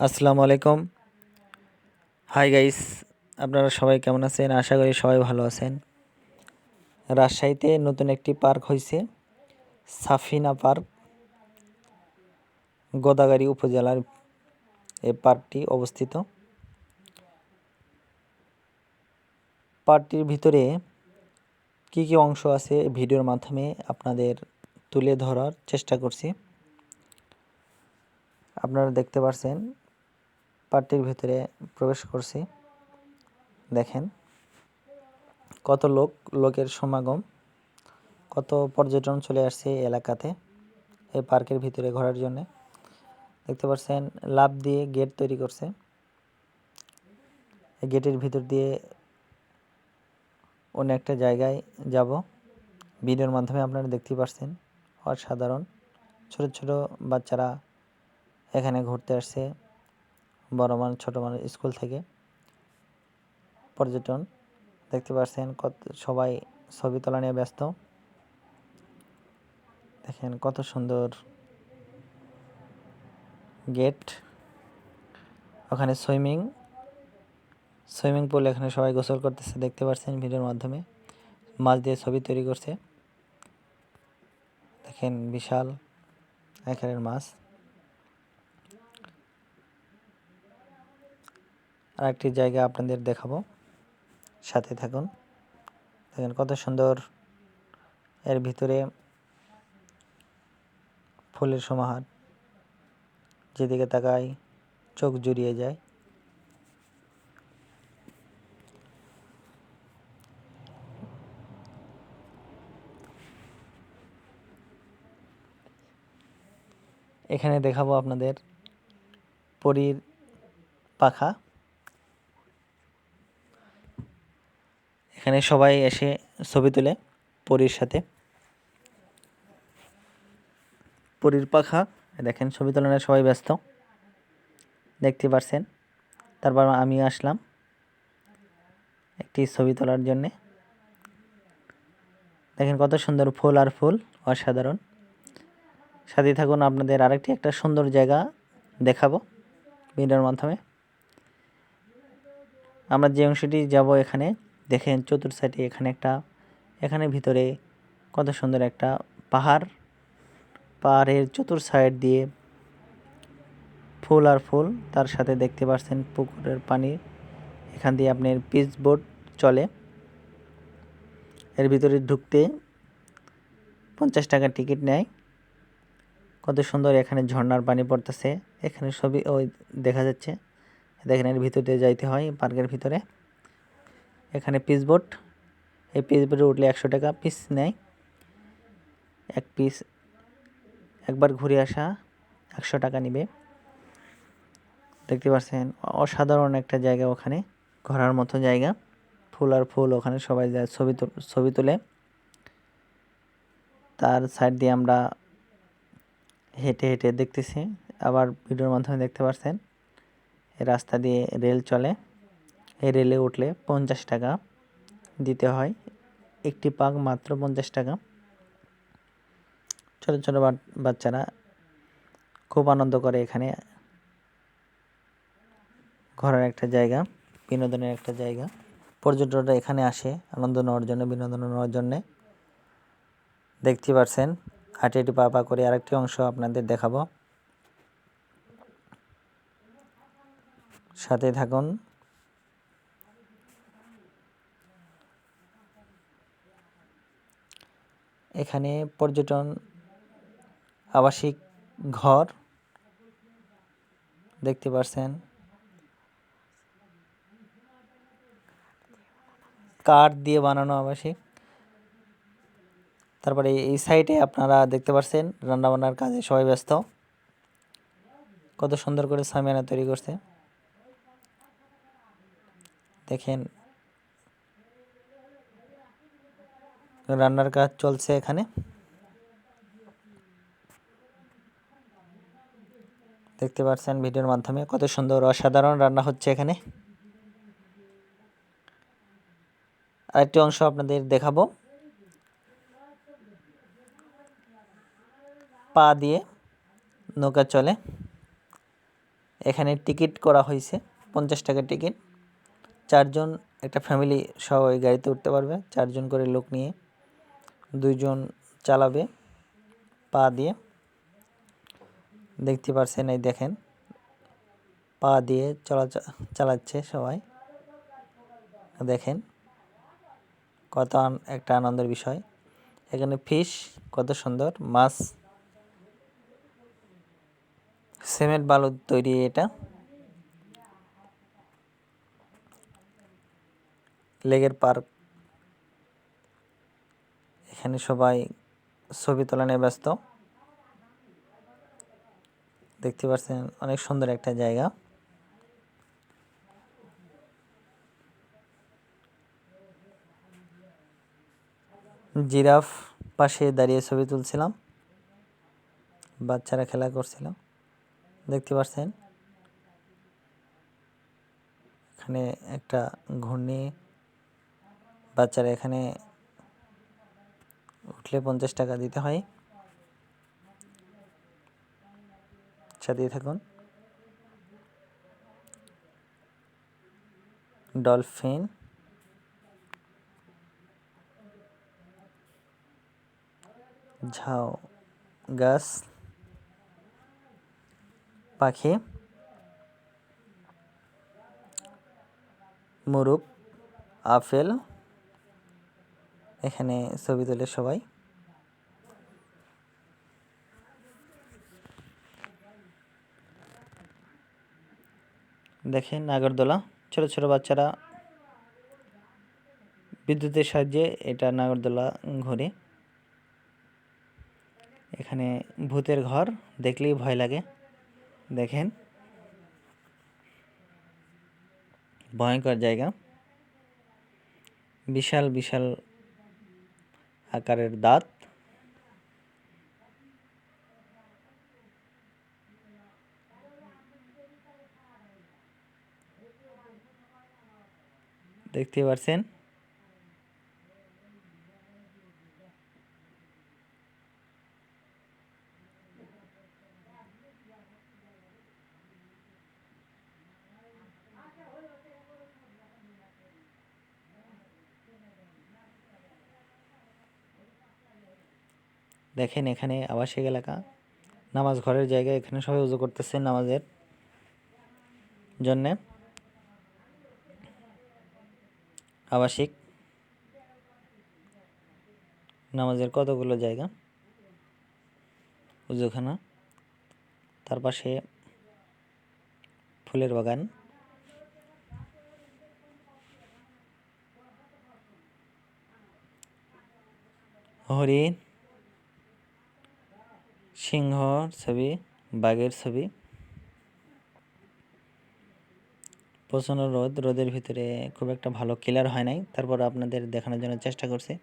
আসসালামু আলাইকুম। Hi guys, আপনারা সবাই কেমন আছেন? আশা করি সবাই ভালো আছেন। রাজশাহীতে নতুন একটি পার্ক হয়েছে, সাফিনা পার্ক। গোদাগাড়ী উপজেলার এই পার্কটি অবস্থিত। পার্কটির ভিতরে কি কি অংশ আছে ভিডিওর মাধ্যমে আপনাদের তুলে ধরার চেষ্টা করছি। আপনারা দেখতে পাচ্ছেন পার্কটির ভিতরে প্রবেশ করছি। দেখেন কত লোকের সমাগম, কত পর্যটন চলে আসছে এই এলাকাতে এই পার্কের ভিতরে ঘোরার জন্য। দেখতে পাচ্ছেন লাফ দিয়ে গেট তৈরি করছে। এই গেটের ভিতর দিয়ে অন্য একটা জায়গায় যাব। ভিডিওর মাধ্যমে আপনারা দেখতে পাচ্ছেন অসাধারণ। ছোট ছোট বাচ্চারা এখানে ঘুরতে আসছে, বড় মানুষ ছোট মানুষ স্কুল থেকে পর্যটন। দেখতে পাচ্ছেন কত সবাই ছবি তোলা নিয়ে ব্যস্ত। দেখেন কত সুন্দর গেট। ওখানে সুইমিং পুল, এখানে সবাই গোসল করতেছে দেখতে পাচ্ছেন ভিডিওর মাধ্যমে। মাছ দিয়ে ছবি তৈরি করছে। দেখেন বিশাল আকারের মাছ। আর একটি জায়গা আপনাদের দেখাবো, সাথে থাকুন। দেখেন কত সুন্দর, এর ভিতরে ফুলের সমাহার, যেদিকে তাকাই চোখ জুড়িয়ে যায়। এখানে দেখাবো আপনাদের পরীর পাখা। এখানে সবাই এসে ছবি তুলে পরীর সাথে। পরীর পাখা, দেখেন ছবি তোলায় সবাই ব্যস্ত দেখতে পাচ্ছেন। তারপর আমি আসলাম একটি ছবি তোলার জন্যে। দেখেন কত সুন্দর ফুল আর ফুল, অসাধারণ। সাথে থাকুন, আপনাদের আরেকটি একটা সুন্দর জায়গা দেখাবো ভিডিওর মাধ্যমে। আমরা যে অংশটি যাব এখানে দেখেন চতুর সাইডে এখানে ভিতরে কত সুন্দর একটা পাহাড়ের চতুর সাইড দিয়ে ফুল আর ফুল, তার সাথে দেখতে পাচ্ছেন পুকুরের পানি। এখান দিয়ে আপনার পিচ বোট চলে। এর ভিতরে ঢুকতে 50 টাকা টিকিট নেয়। কত সুন্দর এখানে ঝর্ণার পানি পড়তেছে। এখানে সবই ওই দেখা যাচ্ছে। দেখেন এর ভিতর দিয়ে যাইতে হয় পার্কের ভিতরে। এখানে পিচ বোট, এই পিচ বোটে উঠলে 100 টাকা পিস নেয়। এক পিস একবার ঘুরে আসা 100 টাকা নিবে। দেখতে পাচ্ছেন অসাধারণ একটা জায়গা, ওখানে ঘোরার মতো জায়গা। ফুল আর ফুল, ওখানে সবাই যায় ছবি তোলে। তার সাইড দিয়ে আমরা হেঁটে হেঁটে দেখতেছি। আবার ভিডিওর মাধ্যমে দেখতে পাচ্ছেন এই রাস্তা দিয়ে রেল চলে। এই রেলে উঠলে 50 টাকা দিতে হয়। একটি পাক মাত্র 50 টাকা। ছোট ছোট বাচ্চারা খুব আনন্দ করে। এখানে ঘোরার একটা জায়গা, বিনোদনের একটা জায়গা। পর্যটকরা এখানে আসে আনন্দ নেওয়ার জন্য, বিনোদন নেওয়ার জন্যে। দেখতে পাচ্ছেন হাঁটি হাঁটি পা করে আরেকটি অংশ আপনাদের দেখাবো, সাথে থাকুন। এখানে পর্যটন আবাসিক ঘর দেখতে পাচ্ছেন, কাঠ দিয়ে বানানো আবাসিক। তারপরে এই সাইডে আপনারা দেখতে পাচ্ছেন রান্নাবান্নার কাজে সবাই ব্যস্ত। কত সুন্দর করে সামিয়ানা তৈরি করছে। দেখেন রান্নার কাজ চলছে এখানে। দেখতে পাচ্ছেন ভিডিওর মাধ্যমে কত সুন্দর অসাধারণ রান্না হচ্ছে এখানে। আরেকটি অংশ আপনাদের দেখাবো, পা দিয়ে নৌকা চলে। এখানে টিকিট করা হয়েছে 50 টাকা টিকিট। 4 জন একটা ফ্যামিলি সহ এই গাড়িতে উঠতে পারবে। 4 জন করে লোক নিয়ে 2 জন চালাবে পা দিয়ে। দেখতে পাচ্ছেন, এই দেখেন পা দিয়ে চালাচ্ছে সবাই। দেখেন কত একটা আনন্দের বিষয়। এখানে ফিশ কত সুন্দর, মাছ, সিমেন্ট বালু তৈরি এটা। লেকের পার্ক, এখানে সবাই ছবি তোলা নিয়ে ব্যস্ত। দেখতে পাচ্ছেন অনেক সুন্দর একটা জায়গা। জিরাফ পাশে দাঁড়িয়ে ছবি তুলছিলাম, বাচ্চারা খেলা করছিল। দেখতে পাচ্ছেন এখানে একটা ঘূর্ণি, বাচ্চারা এখানে উঠলে 50 টাকা দিতে হয়। সাথেই থাকুন। ডলফিন, ঝাউ গাছ, পাখি, মুরুগ, আপেল, এখানে ছবি তোলে সবাই। দেখেন নাগরদোলা, ছোট ছোট বাচ্চারা বিদ্যুতের সাহায্যে এটা নাগরদোলা ঘোরে। এখানে ভূতের ঘর, দেখলেই ভয় লাগে। দেখেন ভয়ঙ্কর জায়গা, বিশাল বিশাল আকারের দাঁত। দেখতে পাচ্ছেন দেখেন এখানে আবাসিক এলাকা, নামাজ ঘরের জায়গা। এখানে সবাই উজু করতেছে নামাজের জন্যে। আবাসিক নামাজের কতগুলো জায়গা, উজুখানা, তার পাশে ফুলের বাগান। হরিণ, সিংহর ছবি, বাঘের ছবি। প্রচণ্ড রোদ, রোদের ভিতরে খুব একটা ভালো ক্লিয়ার হয় নাই, তারপর আপনাদের দেখানোর জন্য চেষ্টা করছি।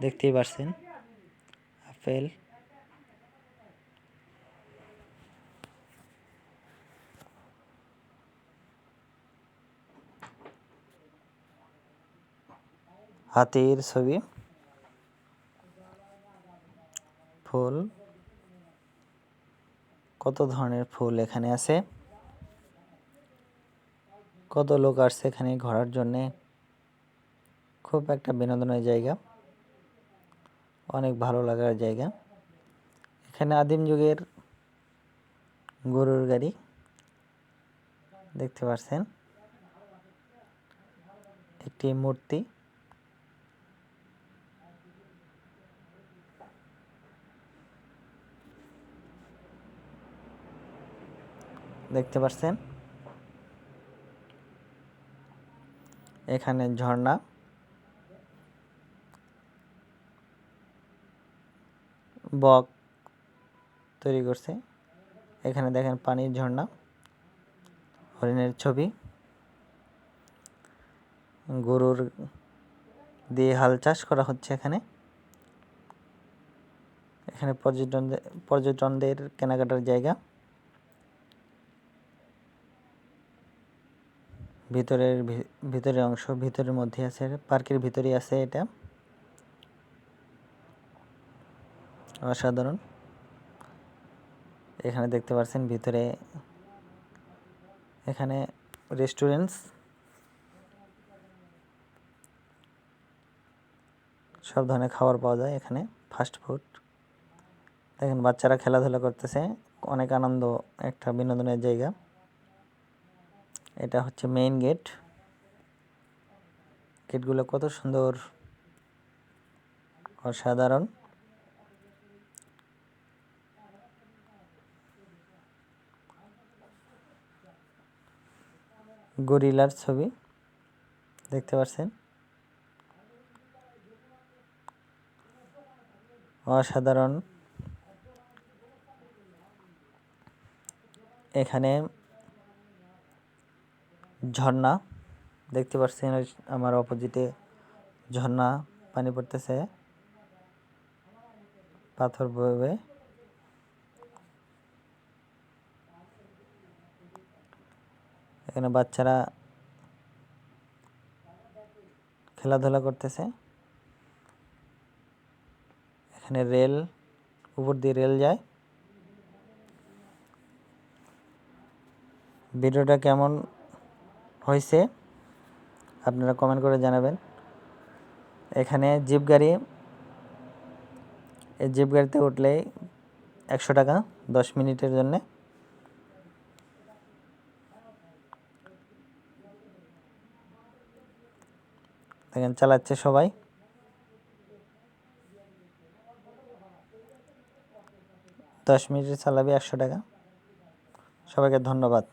দেখতেই পাচ্ছেন আপেল, হাতির ছবি, ফুল, কত ধরনের ফুল এখানে আছে। কত লোক আসছে এখানে ঘোরার জন্যে। খুব একটা বিনোদনের জায়গা, অনেক ভালো লাগার জায়গা। এখানে আদিম যুগের গরুর গাড়ি দেখতে পাচ্ছেন, একটি মূর্তি। দেখতে পাচ্ছেন এখানে ঝর্ণা, বক তৈরি করছে। এখানে দেখেন পানির ঝর্ণা, হরিণের ছবি, গরুর দিয়ে হাল চাষ করা হচ্ছে। এখানে এখানে পর্যটনদের কেনাকাটার জায়গা। ভিতরের অংশ ভিতরের মধ্যে আছে, পার্কের ভিতরে আছে এটা। অসাধারণ। এখানে দেখতে পাচ্ছেন ভিতরে এখানে রেস্টুরেন্টস, সব ধরনের খাবার পাওয়া যায় এখানে, ফাস্ট ফুড। দেখেন বাচ্চারা খেলাধুলা করতেছে, অনেক আনন্দ, একটা বিনোদনের জায়গা। এটা হচ্ছে মেইন গেট। গেটগুলো কত সুন্দর, অসাধারণ। গরিলার ছবি দেখতে পাচ্ছেন, অসাধারণ। এখানে ঝর্ণা দেখতে পাচ্ছেন, আমার অপোজিটে ঝর্ণা পানি পড়তেছে পাথর বয়ে। এখানে বাচ্চারা খেলাধুলা করতেছে। এখানে রেল, উপর দিয়ে রেল যায়। ভিডিওটা কেমন হয়েছে আপনারা কমেন্ট করে জানাবেন। এখানে জিপ গাড়ি, এই জিপ গাড়িতে উঠলে 100 টাকা 10 মিনিটের জন্যে। দেখেন চালাচ্ছে সবাই, 10 মিনিট চালাবে 100 টাকা। সবাইকে ধন্যবাদ।